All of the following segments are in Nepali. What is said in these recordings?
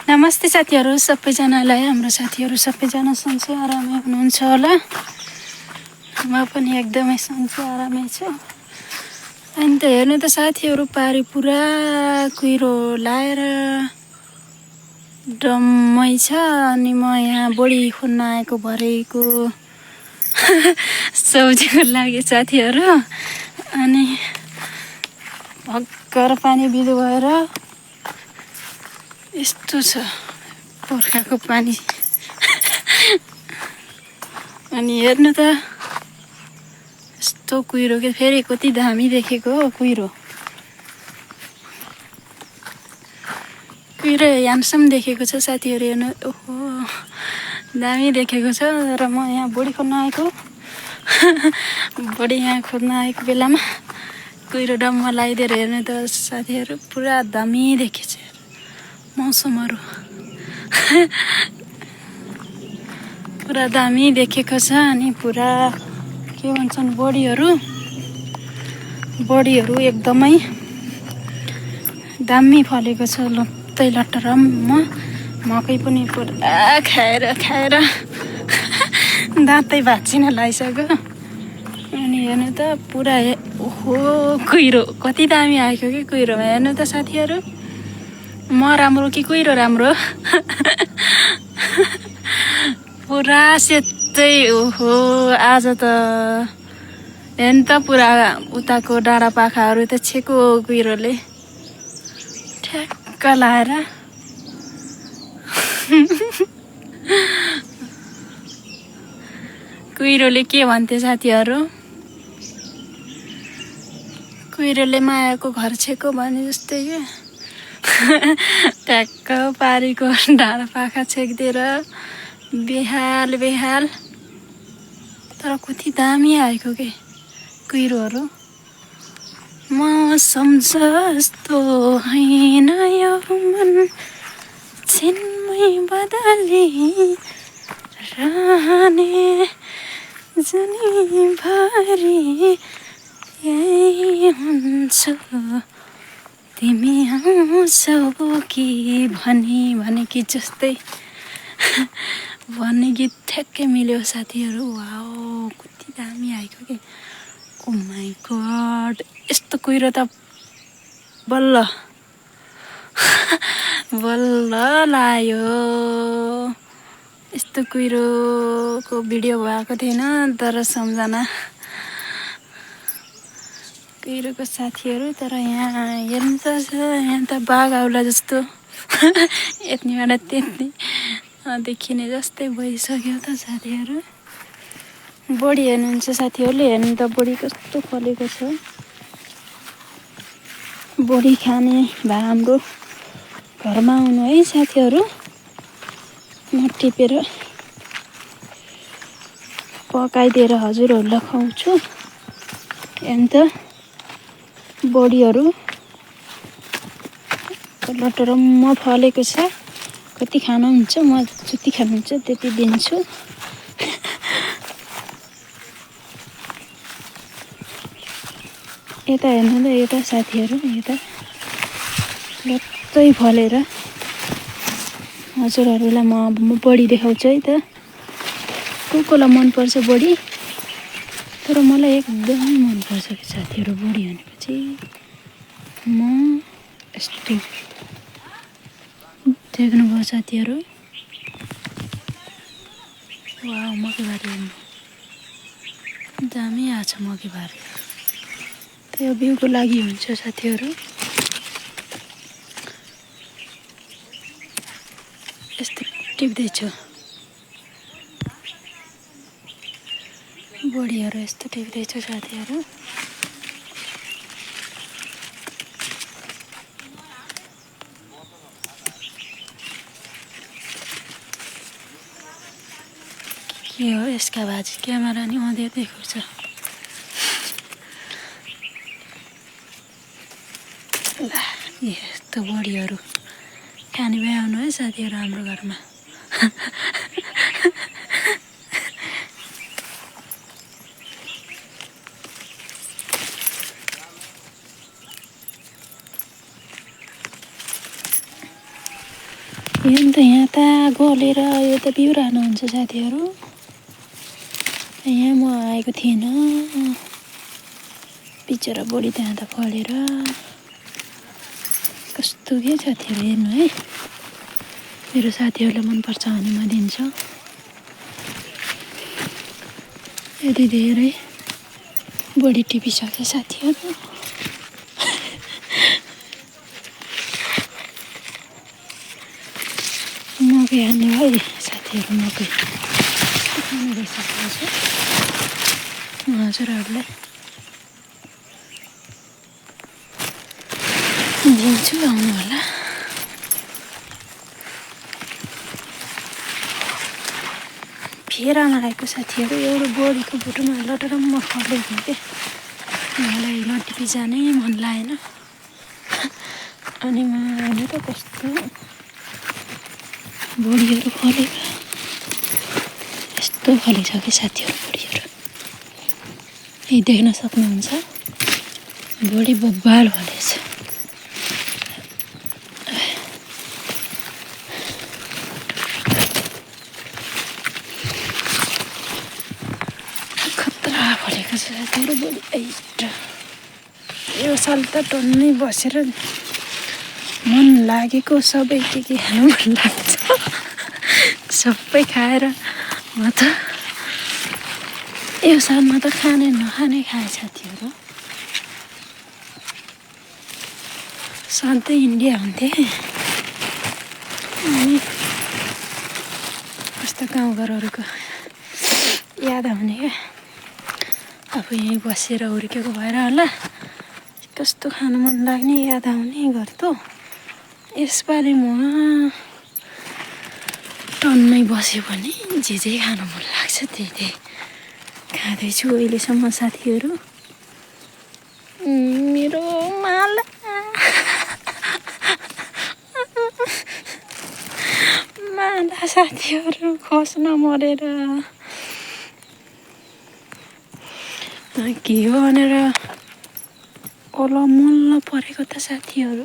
नमस्ते साथीहरू सबैजनालाई। हाम्रो साथीहरू सबैजना सन्चै आरामै हुनुहुन्छ होला। म पनि एकदमै सन्चै आरामै छु। अनि त हेर्नु त साथीहरू, पारी पुरा कुहिरो लाएर डम्मै छ। अनि म यहाँ बढी खोज्न आएको भरेको सब्जीको लागि साथीहरू। अनि भर्खर पानी बिदो भएर यस्तो छ बर्खाको पानी। अनि हेर्नु त यस्तो कुहिरो के फेरि कति दामी देखेको हो कुहिरो। कुहिरो ह्यान्डसम देखेको छ साथीहरू। हेर्नु, ओहो दामी देखेको छ। र म यहाँ बढी खोज्न आएको बढी यहाँ खोज्न आएको बेलामा कुहिरो डम्म लगाइदिएर हेर्नु त साथीहरू, पुरा दामी देखेछ मौसमहरू। पुरा दामी देखेको छ। अनि पुरा के भन्छन् बडीहरू एकदमै दामी फलेको छ। लत्तै लटरम्म मकै पनि पुरा खाएर दाँतै भाँचिन लागिसक्यो। अनि हेर्नु त पुरा ओहो कुहिरो कति दामी आएको कि कुहिरोमा। हेर्नु त साथीहरू, म राम्रो कि कुहिरो राम्रो? पुरा सेतै। ओहो आज त हेर्नु त पुरा उताको डाँडा पाखाहरू त छेको कुहिरोले ठ्याक्क लाएर। कुहिरोले के भन्थे साथीहरू, कुहिरोले मायाको घर छेको भने जस्तै के। ट्याक्क पारीको डाँडा पाखा छेकिदिएर बेहाल। तर कति दामी आएको के कुहिरोहरू। मौसम जस्तो हैन यो मन, छिनमै बदली रहने जुनीभरि यही हुन्छ। तिमी आउँछौ कि भने कि जस्तै भन्ने गीत ठ्याक्कै मिल्यो साथीहरू। वाओ कति दामी आएको के। ओ माई गड, यस्तो कुहिरो त बल्ल लायो। यस्तो कुहिरोको भिडियो भएको थिएन, तर सम्झना कुहिरोको साथीहरू। तर यहाँ हेर्नु त यहाँ त बाघ आउला जस्तो यत्नीबाट त्यत्नी देखिने जस्तै भइसक्यो त साथीहरू। बढी हेर्नुहुन्छ साथीहरूले, हेर्नु त बढी कस्तो फलेको छ। बढी खाने भए हाम्रो घरमा आउनु है साथीहरू। म टिपेर पकाइदिएर हजुरहरूलाई खुवाउँछु। हेर्नु त बडीहरू लटरम्म फलेको छ। कति खानुहुन्छ? म जति खानुहुन्छ त्यति दिन्छु। यता हेर्नु त, यता साथीहरू, यता लत्तै फलेर। हजुरहरूलाई म बढी देखाउँछु है त। कोलाई मनपर्छ बढी? तर मलाई एकदमै मनपर्छ कि साथीहरू बढी भनेपछि। म यस्तो देख्नुभयो साथीहरू। वा मकैबारी हेर्नु दामी आछ मकैबारी। त्यो बिउको लागि हुन्छ साथीहरू। यस्तो टिप्दैछु बढीहरू, यस्तो टिप्दैछु साथीहरू। के हो यसका बाजी? क्यामेरा नि अँधेर देखाउँछ। यस्तो बढीहरू खाने भए आउनु है साथीहरू हाम्रो घरमा। यो त यहाँ त गलेर यो त बिउरानो हुन्छ साथीहरू। यहाँ म आएको थिएन, बिचरा बोडी त्यहाँ त फलेर कस्तो के साथीहरू हेर्नु है। मेरो साथीहरूलाई मनपर्छ भने म दिन्छु। यति धेरै बढी टिपिसके साथीहरू। मकै हान्ने है साथीहरू, मकै खानु भइसकेको छ हजुरहरूलाई दिन्छु, आउनु होला। फेरामा आएको साथीहरू, एउटा बोडीको बुटोमा लटरम्म फलेको के मलाई नटिपी जानै मन लागेन। अनि म हेर्नु त कस्तो बोडीहरू फलेको, यस्तो फलिसक्यो साथीहरू बोडीहरू। यही देख्न सक्नुहुन्छ, बोडी बब्बाल फलेछ। खतरा फलेको छ साथीहरू बोडी। यो साल त टन्नै बसेर मन लागेको सबै के खानु मन लाग्छ सबै खाएर म त यो सालमा त खाने नखाने खाए साथीहरू। सधैँ इन्डिया हुन्थे अनि कस्तो गाउँघरहरूको याद आउने क्या। अब यहीँ बसेर हुर्केको भएर होला कस्तो खानु मन लाग्ने याद आउने गर्दो। यसपालि म टन्नै बस्यो भने जे खानु मन लाग्छ त्यही खाँदैछु अहिलेसम्म साथीहरू। मेरो माला माला साथीहरू खोज्न मरेर के हो भनेर अलमल्ल परेको त साथीहरू।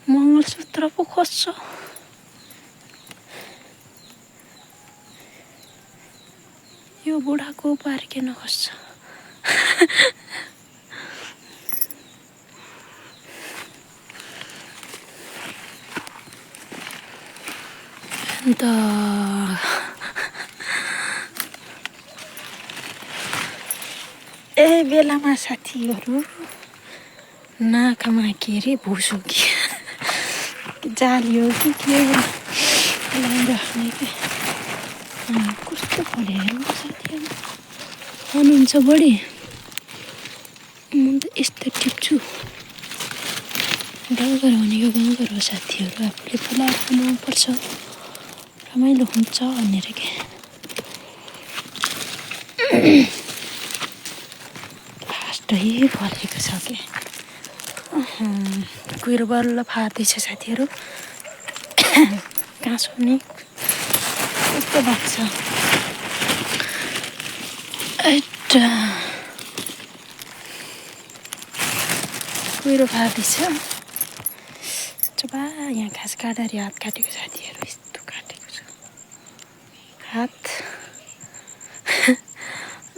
मङ्गलसूत्र पो खोज्छ। यो बुढाको पार्के नखोज्छ। अन्त यही बेलामा साथीहरू नाकमा के अरे भुसो कि जाली हो कि के लगाइराख्ने के कस्तो फल्यो हेर्नु साथीहरू। खानुहुन्छ बढी म त यस्तो टिप्छु। गाउँघर भनेको गाउँघर हो साथीहरू, आफूले फलाएर खानुपर्छ रमाइलो हुन्छ भनेर के। फास्टै फलेको छ के। कुहिरो बल्ल फार्दैछ साथीहरू। काँचो नि कस्तो लाग्छ। कुहिरो फार्दैछ। चबा यहाँ घाँस काट्दाखेरि हात काटेको साथीहरू, यस्तो काटेको छ हात।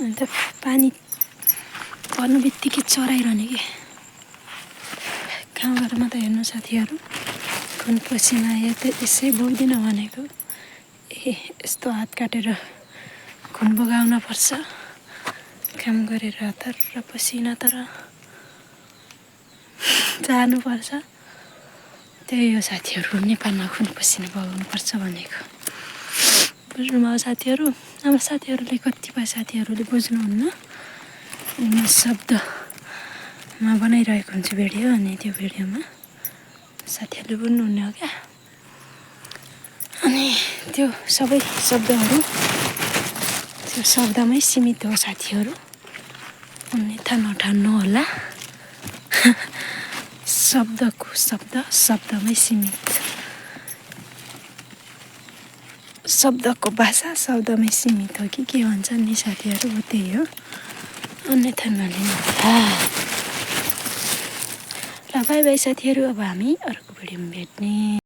अन्त पानी पर्नु बित्तिकै चराइरहने कि गाउँघरमा त हेर्नु साथीहरू। खुन पसिना यसै बोक्दिनँ भनेको यस्तो हात काटेर खुन बगाउन पर्छ काम गरेर हतार र पसिना तर जानुपर्छ। त्यही हो साथीहरू, नेपालमा खुन पसिना बगाउनु पर्छ भनेको। बुझ्नुभयो साथीहरू। अब साथीहरूले कतिपय साथीहरूले बुझ्नुहुन्न। अनि म शब्दमा बनाइरहेको हुन्छु भिडियो, अनि त्यो भिडियोमा साथीहरूले बुझ्नुहुने हो क्या। अनि त्यो सबै शब्दहरू त्यो शब्दमै सीमित हो साथीहरू, अन्यथा नठान्नु होला। शब्दमै सीमित, शब्दको भाषा शब्दमै सीमित हो कि के भन्छ नि साथीहरू, हो त्यही हो, अन्यथा नलिनु होला। ल बाई बाई साथीहरू, अब हामी अर्को भिडियोमा भेट्ने।